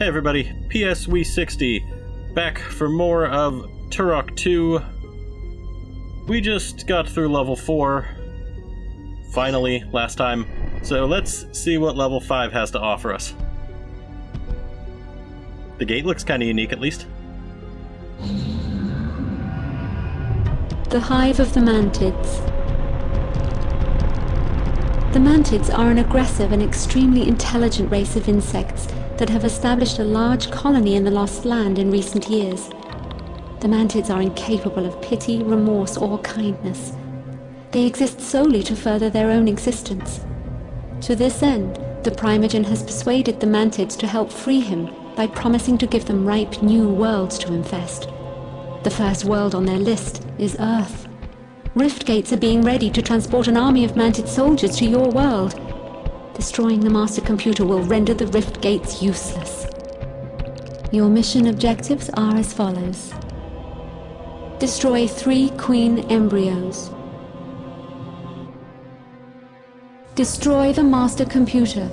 Hey everybody, PSW60, back for more of Turok 2. We just got through level 4, finally, last time, so let's see what level 5 has to offer us. The gate looks kinda unique, at least. The Hive of the Mantids. The Mantids are an aggressive and extremely intelligent race of insects that have established a large colony in the Lost Land in recent years. The Mantids are incapable of pity, remorse, or kindness. They exist solely to further their own existence. To this end, the Primagen has persuaded the Mantids to help free him by promising to give them ripe new worlds to infest. The first world on their list is Earth. Rift gates are being ready to transport an army of Mantid soldiers to your world. Destroying the master computer will render the rift gates useless. Your mission objectives are as follows. Destroy 3 queen embryos. Destroy the master computer.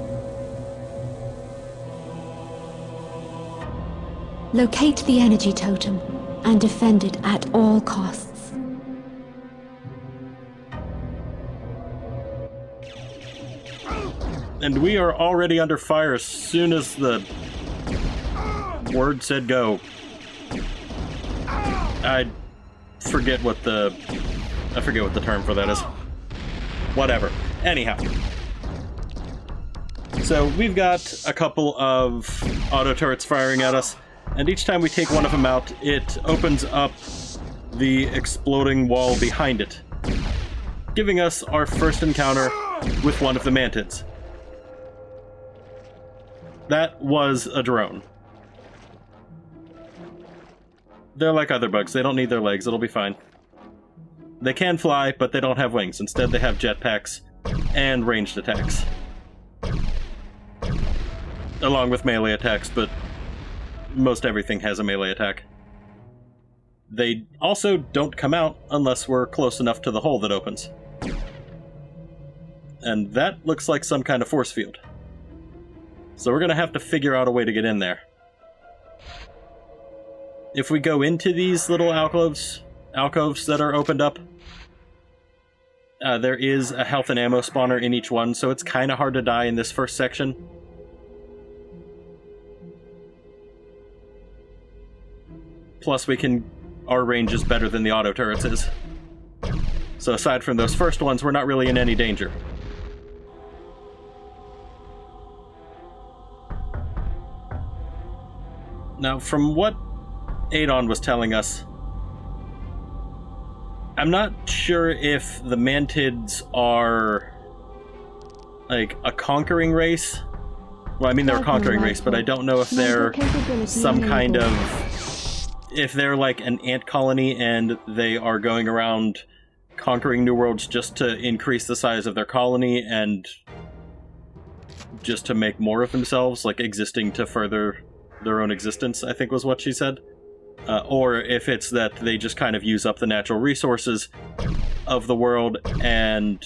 Locate the energy totem and defend it at all costs. And we are already under fire as soon as the word said go. I forget what the term for that is. Whatever. Anyhow. So we've got a couple of auto turrets firing at us, and each time we take one of them out, it opens up the exploding wall behind it, giving us our first encounter with one of the Mantids. That was a drone. They're like other bugs. They don't need their legs. It'll be fine. They can fly, but they don't have wings. Instead, they have jetpacks and ranged attacks. Along with melee attacks, but most everything has a melee attack. They also don't come out unless we're close enough to the hole that opens. And that looks like some kind of force field. So we're going to have to figure out a way to get in there. If we go into these little alcoves that are opened up, there is a health and ammo spawner in each one, so it's kind of hard to die in this first section. Plus, our range is better than the auto turrets is. So aside from those first ones, we're not really in any danger. Now, from what Adon was telling us, I'm not sure if the Mantids are, like, a conquering race. Well, I mean, they're a conquering race, but I don't know if they're some kind of... if they're like an ant colony and they are going around conquering new worlds just to increase the size of their colony and just to make more of themselves, like existing to further their own existence, I think was what she said. Or if it's that they just kind of use up the natural resources of the world and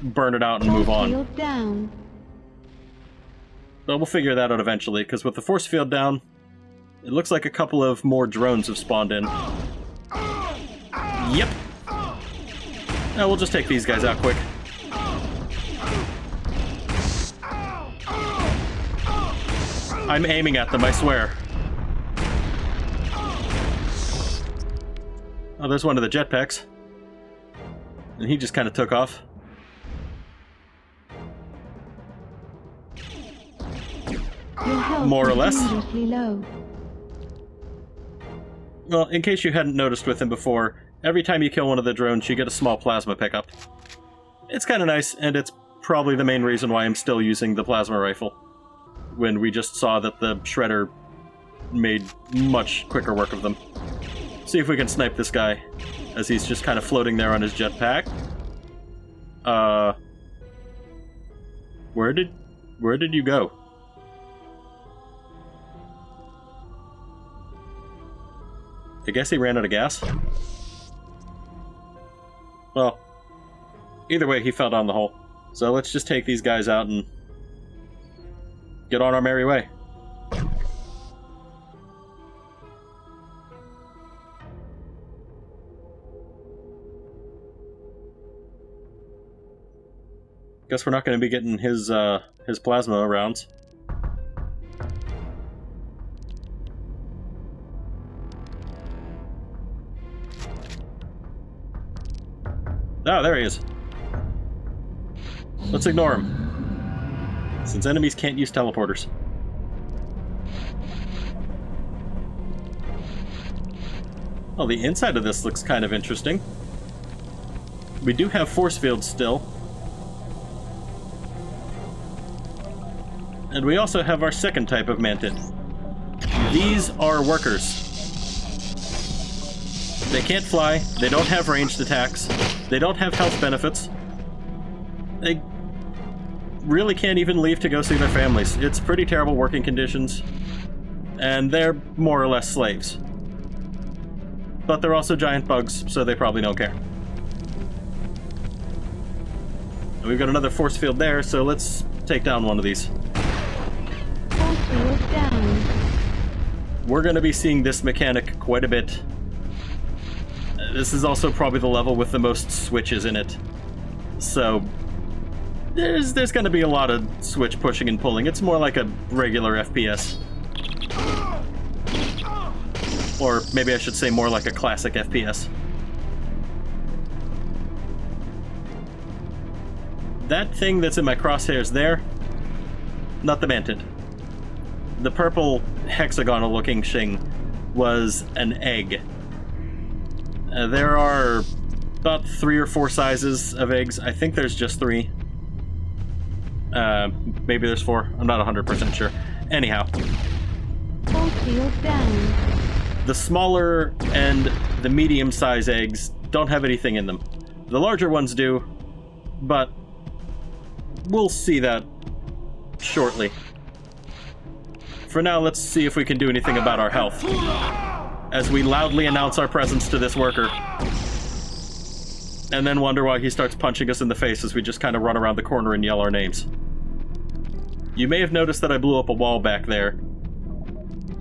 burn it out and move on. But we'll figure that out eventually, because with the force field down, it looks like a couple of more drones have spawned in. Yep. Now we'll just take these guys out quick. I'm aiming at them, I swear. Oh, there's one of the jetpacks. And he just kind of took off. More or less. Well, in case you hadn't noticed with him before, every time you kill one of the drones, you get a small plasma pickup. It's kind of nice, and it's probably the main reason why I'm still using the plasma rifle, when we just saw that the shredder made much quicker work of them. See if we can snipe this guy, as he's just kind of floating there on his jetpack. Where did you go? I guess he ran out of gas? Well, either way, he fell down the hole. So let's just take these guys out and get on our merry way. Guess we're not going to be getting his plasma rounds. Oh, there he is. Let's ignore him, since enemies can't use teleporters. Well, the inside of this looks kind of interesting. We do have force fields still. And we also have our second type of Mantid. These are workers. They can't fly, they don't have ranged attacks, they don't have health benefits. They really can't even leave to go see their families. It's pretty terrible working conditions, and they're more or less slaves. But they're also giant bugs, so they probably don't care. And we've got another force field there, so let's take down one of these. Force field down. We're going to be seeing this mechanic quite a bit. This is also probably the level with the most switches in it. So there's going to be a lot of switch pushing and pulling. It's more like a regular FPS. Or maybe I should say more like a classic FPS. That thing that's in my crosshairs there, not the Mantid. The purple hexagonal looking thing was an egg. There are about 3 or 4 sizes of eggs. I think there's just 3. Maybe there's 4. I'm not 100% sure. Anyhow. Force field down. The smaller and the medium-sized eggs don't have anything in them. The larger ones do, but we'll see that shortly. For now, let's see if we can do anything about our health, as we loudly announce our presence to this worker, and then wonder why he starts punching us in the face as we just kind of run around the corner and yell our names. You may have noticed that I blew up a wall back there.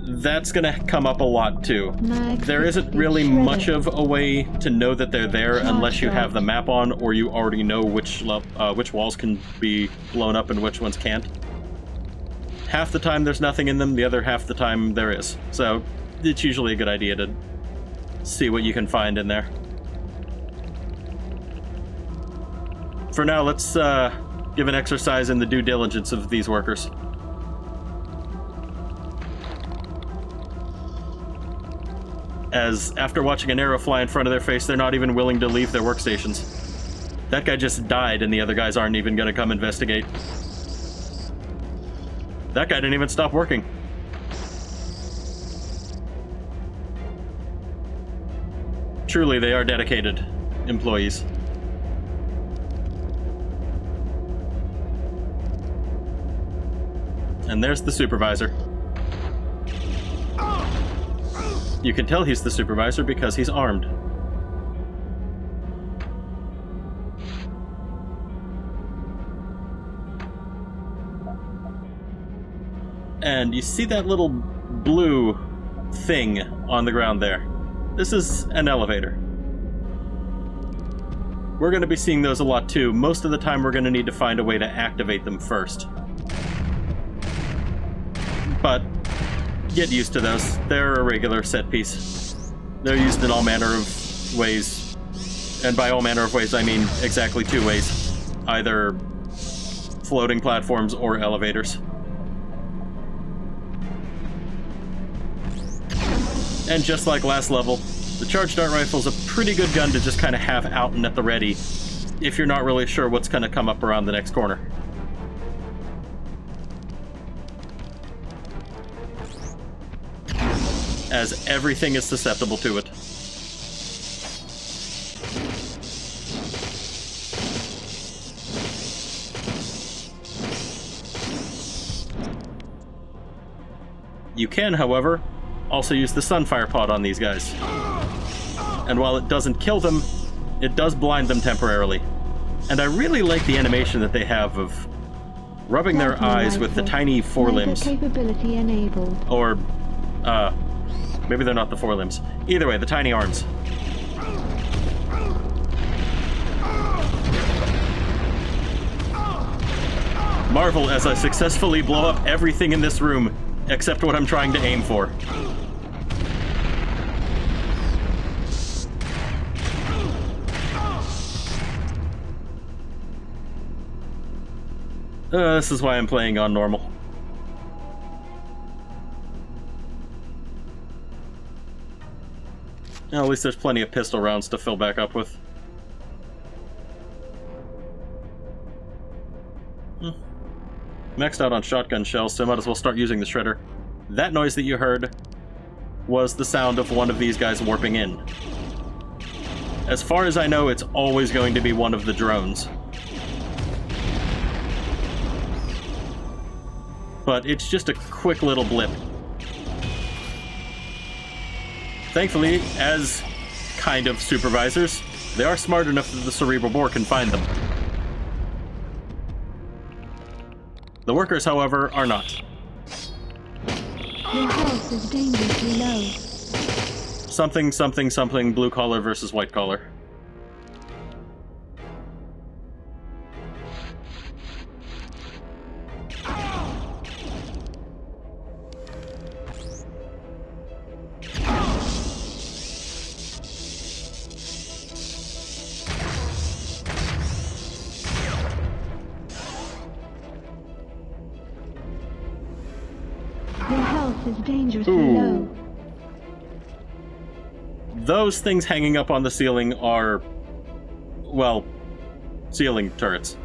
That's gonna come up a lot too. There isn't really much of a way to know that they're there unless you have the map on, or you already know which walls can be blown up and which ones can't. Half the time there's nothing in them, the other half the time there is. So it's usually a good idea to see what you can find in there. For now, let's give an exercise in the due diligence of these workers. As after watching an arrow fly in front of their face, they're not even willing to leave their workstations. That guy just died and the other guys aren't even gonna come investigate. That guy didn't even stop working. Truly, they are dedicated employees. And there's the supervisor. You can tell he's the supervisor because he's armed. And you see that little blue thing on the ground there? This is an elevator. We're going to be seeing those a lot too. Most of the time we're going to need to find a way to activate them first. But get used to those. They're a regular set piece. They're used in all manner of ways. And by all manner of ways, I mean exactly 2 ways. Either floating platforms or elevators. And just like last level, the charge dart rifle is a pretty good gun to just kind of have out and at the ready if you're not really sure what's going to come up around the next corner. As everything is susceptible to it. You can, however, also use the Sunfire Pod on these guys. And while it doesn't kill them, it does blind them temporarily. And I really like the animation that they have of rubbing their eyes with the tiny forelimbs. Capability enabled. Or, maybe they're not the forelimbs. Either way, the tiny arms. Marvel as I successfully blow up everything in this room, except what I'm trying to aim for. This is why I'm playing on normal. Well, at least there's plenty of pistol rounds to fill back up with. Maxed out on shotgun shells, so I might as well start using the shredder. That noise that you heard was the sound of one of these guys warping in. As far as I know, it's always going to be one of the drones. But it's just a quick little blip. Thankfully, as kind of supervisors, they are smart enough that the cerebral boar can find them. The workers, however, are not. Your health is dangerously low. Something, something, something, blue collar versus white collar. Low. Those things hanging up on the ceiling are, well, ceiling turrets.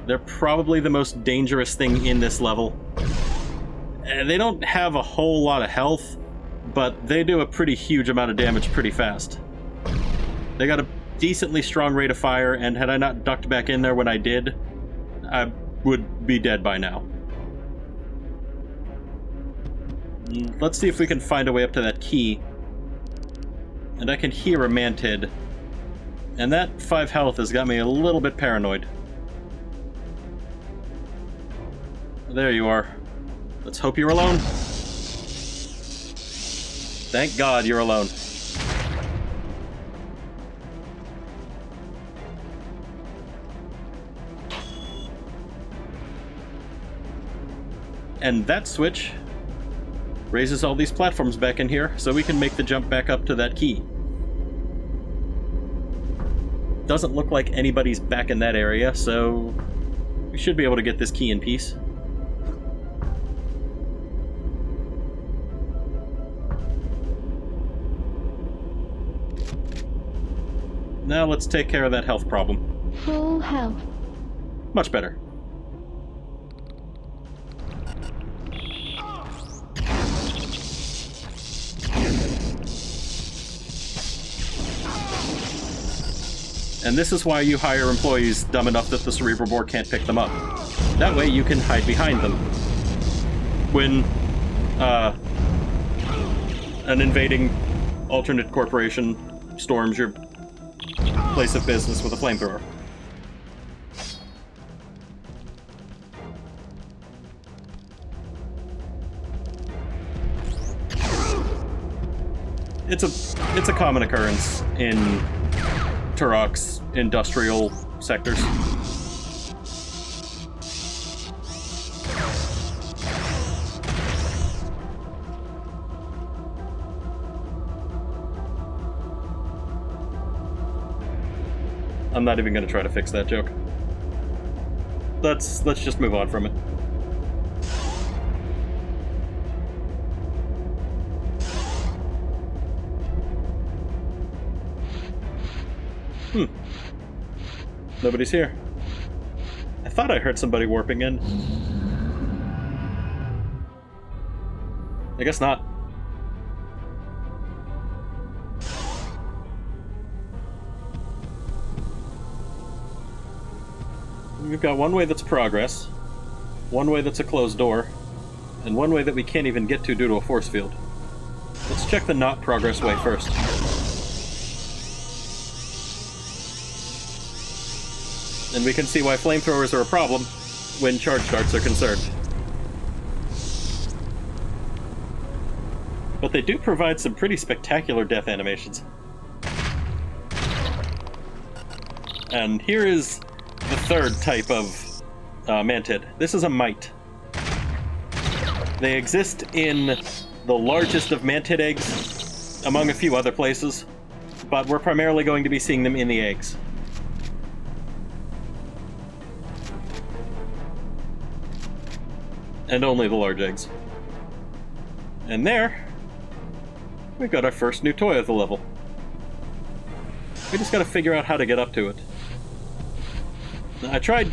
They're probably the most dangerous thing in this level. And they don't have a whole lot of health, but they do a pretty huge amount of damage pretty fast. They got a decently strong rate of fire, and had I not ducked back in there when I did, I would be dead by now. Let's see if we can find a way up to that key. And I can hear a Mantid. And that 5 health has got me a little bit paranoid. There you are. Let's hope you're alone. Thank God you're alone. And that switch raises all these platforms back in here, so we can make the jump back up to that key. Doesn't look like anybody's back in that area, so we should be able to get this key in peace. Now let's take care of that health problem. Full health. Much better. And this is why you hire employees dumb enough that the cerebral boar can't pick them up. That way you can hide behind them. When an invading alternate corporation storms your place of business with a flamethrower. It's a common occurrence in Turok's industrial sectors. I'm not even going to try to fix that joke. Let's just move on from it. Nobody's here. I thought I heard somebody warping in. I guess not. We've got one way that's progress, one way that's a closed door, and one way that we can't even get to due to a force field. Let's check the not progress way first. And we can see why flamethrowers are a problem when charge darts are concerned. But they do provide some pretty spectacular death animations. And here is the third type of Mantid. This is a mite. They exist in the largest of Mantid eggs, among a few other places, but we're primarily going to be seeing them in the eggs. And only the large eggs. And there, we've got our first new toy of the level. We just gotta figure out how to get up to it. I tried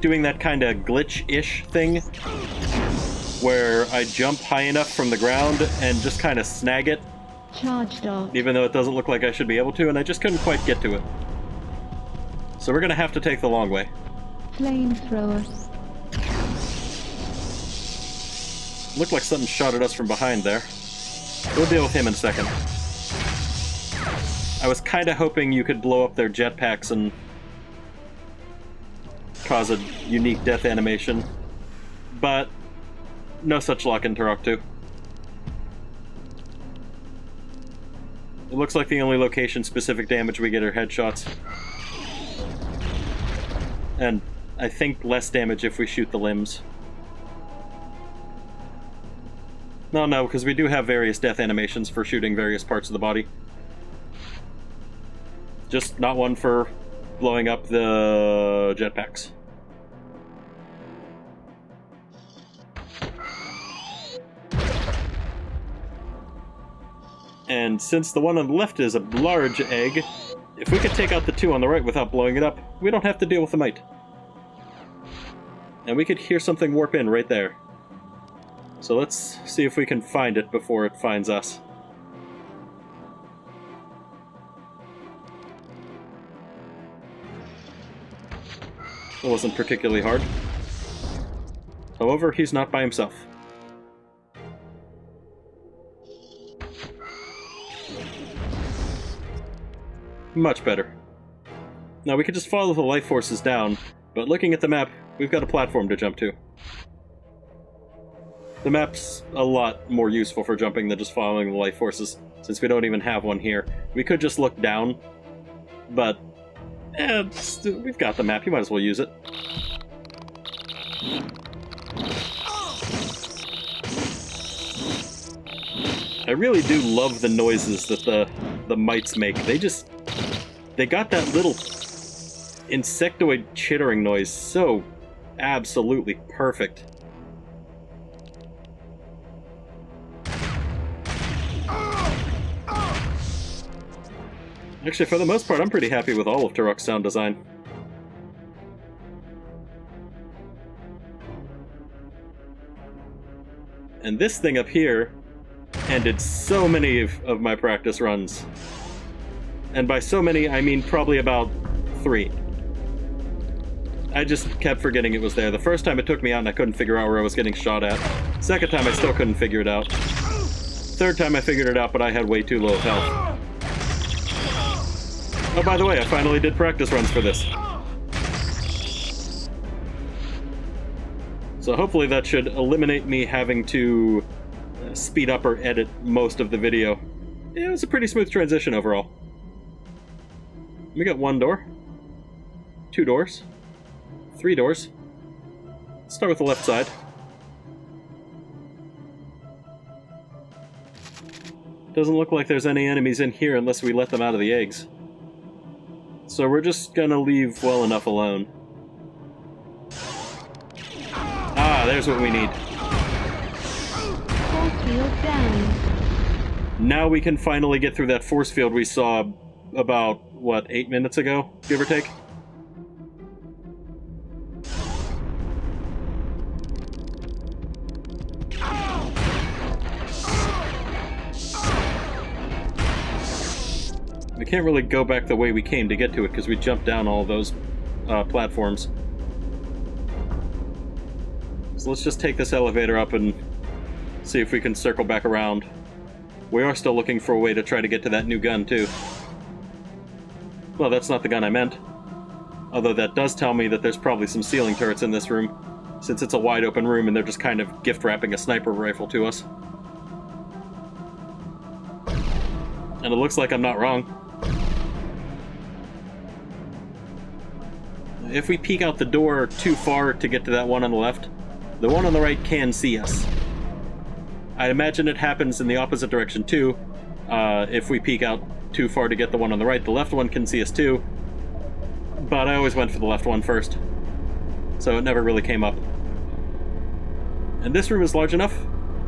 doing that kind of glitch-ish thing, where I jump high enough from the ground and just kind of snag it, even though it doesn't look like I should be able to, and I just couldn't quite get to it. So we're gonna have to take the long way. Flamethrower. Looked like something shot at us from behind there. We'll deal with him in a second. I was kind of hoping you could blow up their jetpacks and cause a unique death animation, but no such luck in Turok 2. It looks like the only location-specific damage we get are headshots. And I think less damage if we shoot the limbs. No, because we do have various death animations for shooting various parts of the body. Just not one for blowing up the jetpacks. And since the one on the left is a large egg, if we could take out the two on the right without blowing it up, we don't have to deal with the mite. And we could hear something warp in right there. So let's see if we can find it before it finds us. It wasn't particularly hard. However, he's not by himself. Much better. Now we could just follow the life forces down, but looking at the map, we've got a platform to jump to. The map's a lot more useful for jumping than just following the life forces, since we don't even have one here. We could just look down, but we've got the map, you might as well use it. I really do love the noises that the mites make. They got that little insectoid chittering noise so absolutely perfect. Actually, for the most part, I'm pretty happy with all of Turok's sound design. And this thing up here ended so many of my practice runs. And by so many, I mean probably about 3. I just kept forgetting it was there. The first time it took me out and I couldn't figure out where I was getting shot at. Second time I still couldn't figure it out. Third time I figured it out, but I had way too low health. Oh, by the way, I finally did practice runs for this. So hopefully that should eliminate me having to speed up or edit most of the video. Yeah, it was a pretty smooth transition overall. We got 1 door, 2 doors, 3 doors. Let's start with the left side. Doesn't look like there's any enemies in here unless we let them out of the eggs. So we're just gonna leave well enough alone. Ah, there's what we need. Force field down. Now we can finally get through that force field we saw about, what, 8 minutes ago, give or take? We can't really go back the way we came to get to it because we jumped down all those platforms. So let's just take this elevator up and see if we can circle back around. We are still looking for a way to try to get to that new gun, too. Well, that's not the gun I meant. Although that does tell me that there's probably some ceiling turrets in this room. since it's a wide open room and they're just kind of gift wrapping a sniper rifle to us. And it looks like I'm not wrong. If we peek out the door too far to get to that one on the left, the one on the right can see us. I imagine it happens in the opposite direction too. If we peek out too far to get the one on the right, the left one can see us too. But I always went for the left one first, so it never really came up. And this room is large enough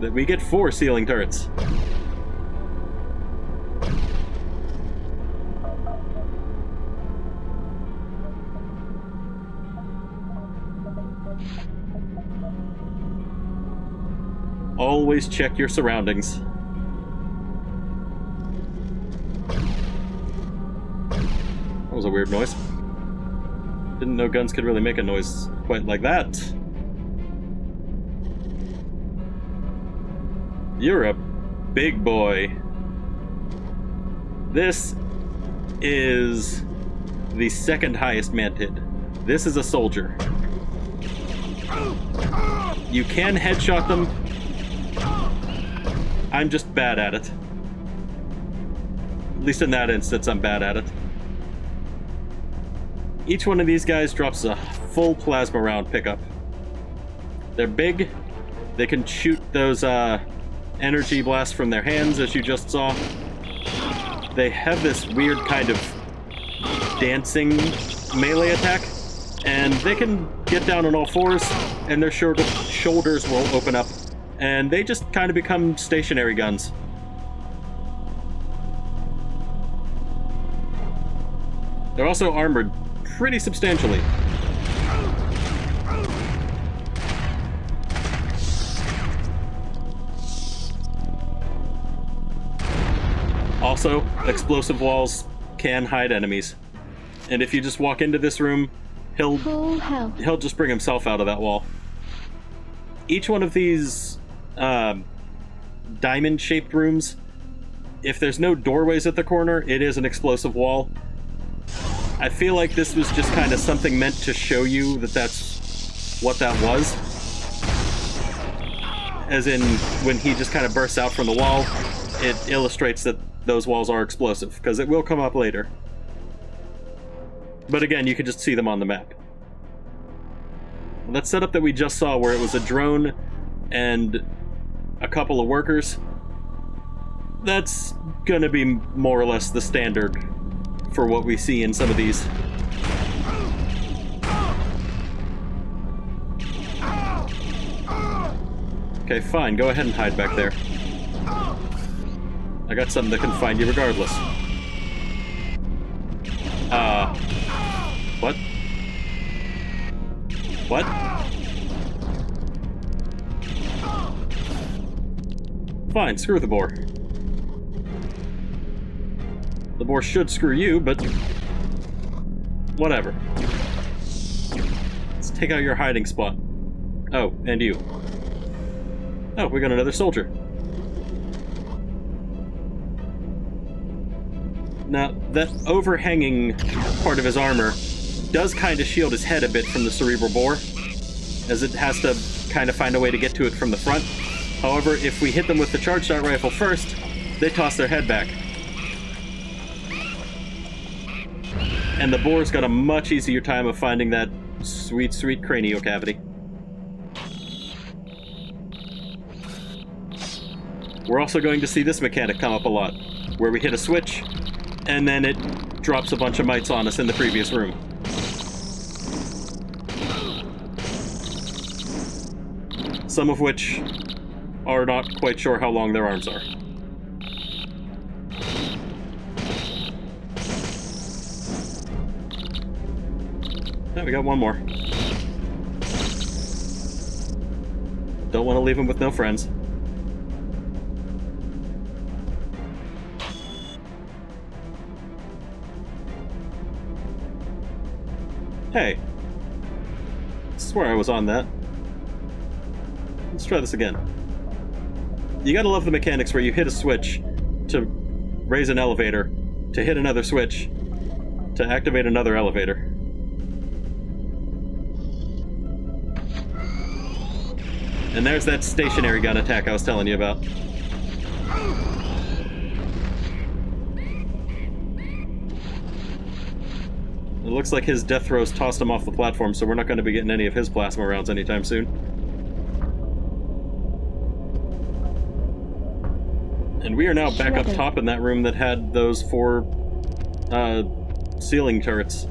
that we get 4 ceiling turrets. Always check your surroundings. That was a weird noise. Didn't know guns could really make a noise quite like that. You're a big boy. This is the second highest Mantid. This is a soldier. You can headshot them. I'm just bad at it. At least in that instance, I'm bad at it. Each one of these guys drops a full plasma round pickup. They're big. They can shoot those energy blasts from their hands, as you just saw. They have this weird kind of dancing melee attack, and they can get down on all fours, and their shoulders will open up, and they just kind of become stationary guns. They're also armored pretty substantially. Also, explosive walls can hide enemies. And if you just walk into this room, he'll just bring himself out of that wall. Each one of these diamond-shaped rooms, if there's no doorways at the corner, it is an explosive wall. I feel like this was just kind of something meant to show you that that's what that was. As in, when he just kind of bursts out from the wall, it illustrates that those walls are explosive, because it will come up later. But again, you can just see them on the map. That setup that we just saw, where it was a drone and a couple of workers, that's gonna be more or less the standard for what we see in some of these. Okay, fine, go ahead and hide back there. I got something that can find you regardless. What? What? Fine, screw the boar. The boar should screw you, but whatever. Let's take out your hiding spot. Oh, and you. Oh, we got another soldier. Now, that overhanging part of his armor does kind of shield his head a bit from the cerebral bore, as it has to kind of find a way to get to it from the front. However, if we hit them with the charge dart rifle first, they toss their head back. And the boar's got a much easier time of finding that sweet, sweet cranial cavity. We're also going to see this mechanic come up a lot, where we hit a switch, and then it drops a bunch of mites on us in the previous room. Some of which are not quite sure how long their arms are. Yeah, we got one more. Don't want to leave him with no friends. Hey. I swear I was on that. Let's try this again. You gotta love the mechanics where you hit a switch to raise an elevator, to hit another switch to activate another elevator. And there's that stationary gun attack I was telling you about. It looks like his death throws tossed him off the platform, so we're not going to be getting any of his plasma rounds anytime soon. And we are now back up top in that room that had those 4 ceiling turrets.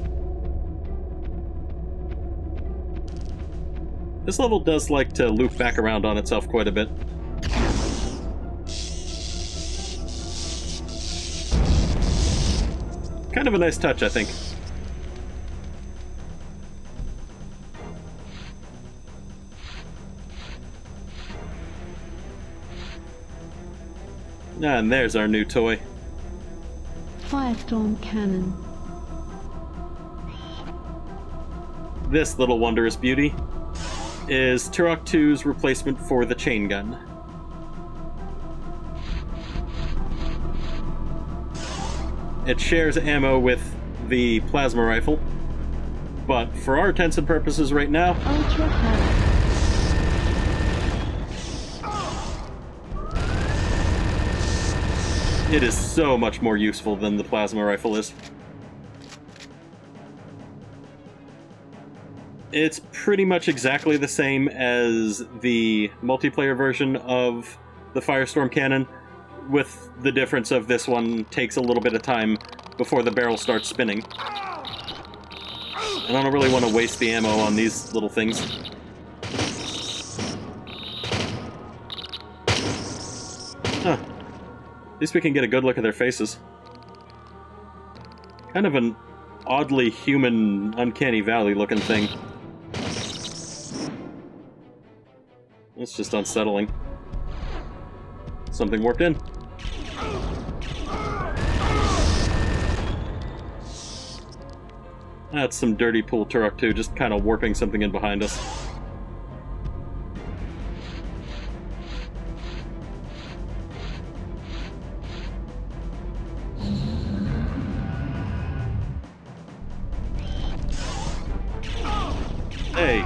This level does like to loop back around on itself quite a bit. Kind of a nice touch, I think. Ah, and there's our new toy. Firestorm cannon. This little wondrous beauty is Turok 2's replacement for the chain gun. It shares ammo with the plasma rifle, but for our intents and purposes right now, Ultra power. it is so much more useful than the plasma rifle is. It's pretty much exactly the same as the multiplayer version of the Firestorm cannon, with the difference of this one takes a little bit of time before the barrel starts spinning. And I don't really want to waste the ammo on these little things. Huh. At least we can get a good look at their faces. Kind of an oddly human, uncanny valley looking thing. It's just unsettling. Something warped in. That's some dirty pool Turok 2, just kind of warping something in behind us. Hey.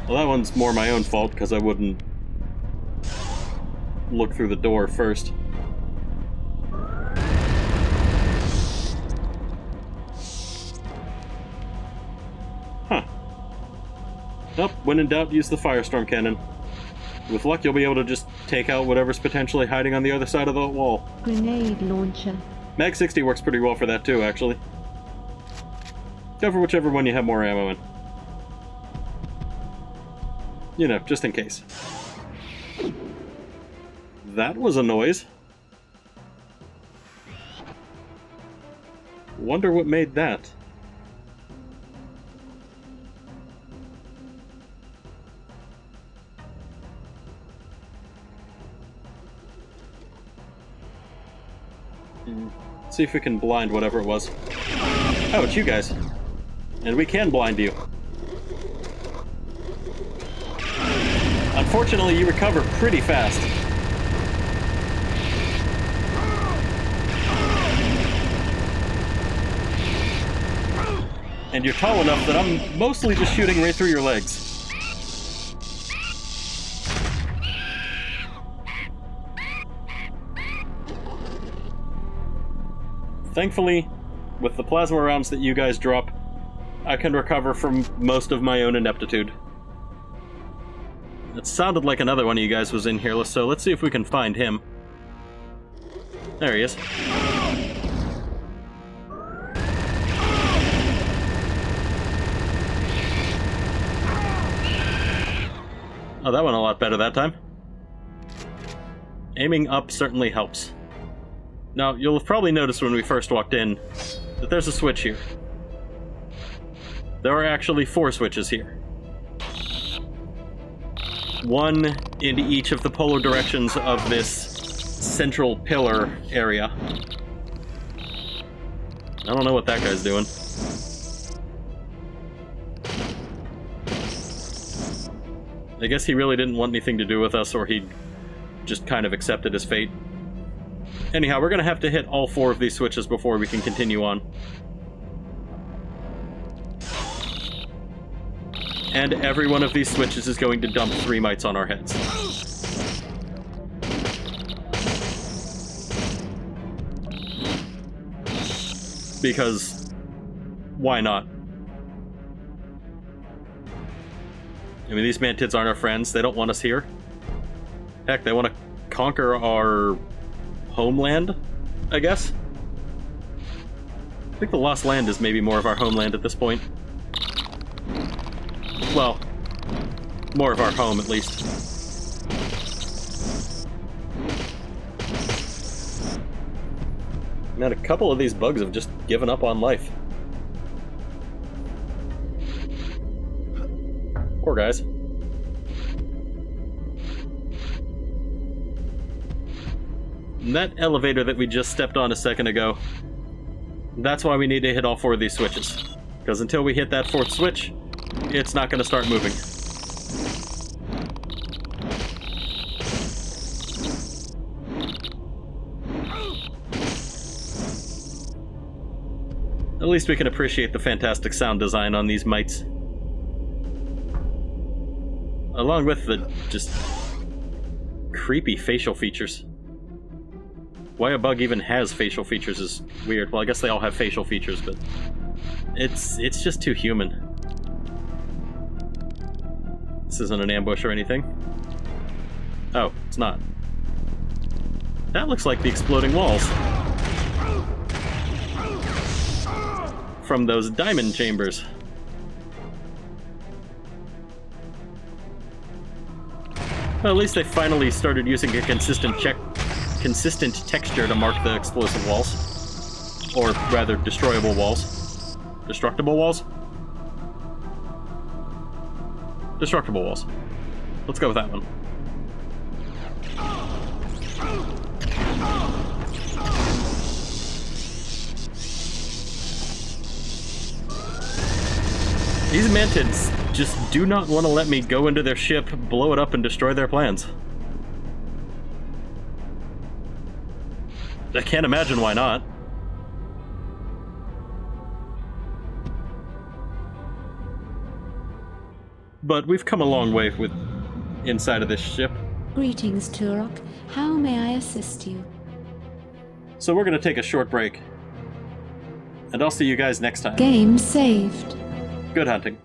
Well, that one's more my own fault, because I wouldn't look through the door first. Huh. Nope, when in doubt, use the Firestorm cannon. With luck, you'll be able to just take out whatever's potentially hiding on the other side of the wall. Grenade launcher. Mag 60 works pretty well for that too, actually. Go for whichever one you have more ammo in. You know, just in case. That was a noise. Wonder what made that. See if we can blind whatever it was. Oh, it's you guys. And we can blind you. Unfortunately, you recover pretty fast. And you're tall enough that I'm mostly just shooting right through your legs. Thankfully, with the plasma rounds that you guys drop, I can recover from most of my own ineptitude. It sounded like another one of you guys was in here, so let's see if we can find him. There he is. Oh, that went a lot better that time. Aiming up certainly helps. Now, you'll have probably noticed when we first walked in that there's a switch here. There are actually 4 switches here. One in each of the polar directions of this central pillar area. I don't know what that guy's doing. I guess he really didn't want anything to do with us, or he'd just kind of accepted his fate. Anyhow, we're going to have to hit all 4 of these switches before we can continue on. And every one of these switches is going to dump 3 mites on our heads. Because, why not? I mean, these Mantids aren't our friends. They don't want us here. Heck, they want to conquer our homeland, I guess? I think the Lost Land is maybe more of our homeland at this point. Well, more of our home, at least. Man, a couple of these bugs have just given up on life. Poor guys. And that elevator that we just stepped on a second ago, that's why we need to hit all 4 of these switches. Because until we hit that 4th switch, it's not going to start moving. At least we can appreciate the fantastic sound design on these mites. Along with the just creepy facial features. Why a bug even has facial features is weird. Well, I guess they all have facial features, but it's just too human. This isn't an ambush or anything. Oh, it's not. That looks like the exploding walls from those diamond chambers. Well, at least they finally started using a consistent texture to mark the explosive walls. Or rather, destroyable walls. Destructible walls? Destructible walls. Let's go with that one. These Mantids just do not want to let me go into their ship, blow it up, and destroy their plans. I can't imagine why not. But we've come a long way with inside of this ship. Greetings, Turok. How may I assist you? So we're going to take a short break. And I'll see you guys next time. Game saved. Good hunting.